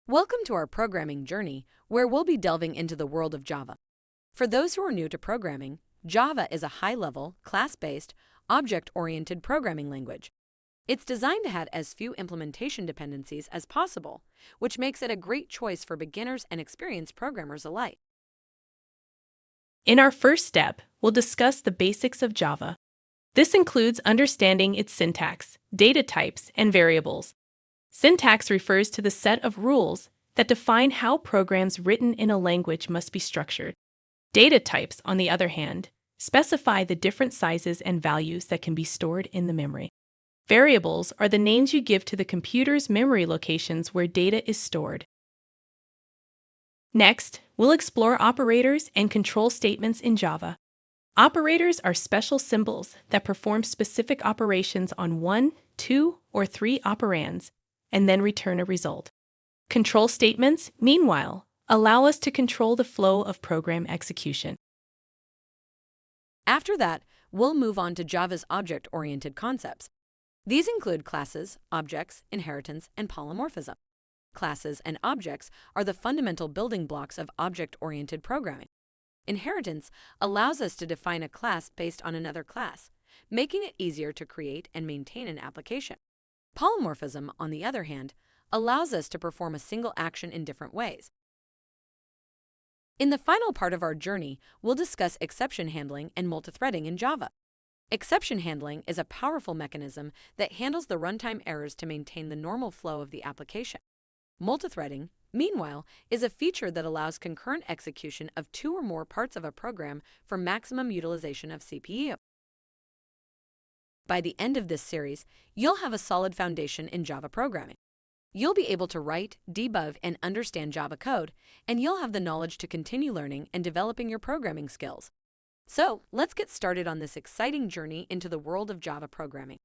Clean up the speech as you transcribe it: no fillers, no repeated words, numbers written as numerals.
Welcome to our programming journey, where we'll be delving into the world of Java. For those who are new to programming, Java is a high-level, class-based, object-oriented programming language. It's designed to have as few implementation dependencies as possible, which makes it a great choice for beginners and experienced programmers alike. In our first step, we'll discuss the basics of Java. This includes understanding its syntax, data types, and variables. Syntax refers to the set of rules that define how programs written in a language must be structured. Data types, on the other hand, specify the different sizes and values that can be stored in the memory. Variables are the names you give to the computer's memory locations where data is stored. Next, we'll explore operators and control statements in Java. Operators are special symbols that perform specific operations on one, two, or three operands, and then return a result. Control statements, meanwhile, allow us to control the flow of program execution. After that, we'll move on to Java's object-oriented concepts. These include classes, objects, inheritance, and polymorphism. Classes and objects are the fundamental building blocks of object-oriented programming. Inheritance allows us to define a class based on another class, making it easier to create and maintain an application. Polymorphism, on the other hand, allows us to perform a single action in different ways. In the final part of our journey, we'll discuss exception handling and multithreading in Java. Exception handling is a powerful mechanism that handles the runtime errors to maintain the normal flow of the application. Multithreading, meanwhile, is a feature that allows concurrent execution of two or more parts of a program for maximum utilization of CPU. By the end of this series, you'll have a solid foundation in Java programming. You'll be able to write, debug, and understand Java code, and you'll have the knowledge to continue learning and developing your programming skills. So, let's get started on this exciting journey into the world of Java programming.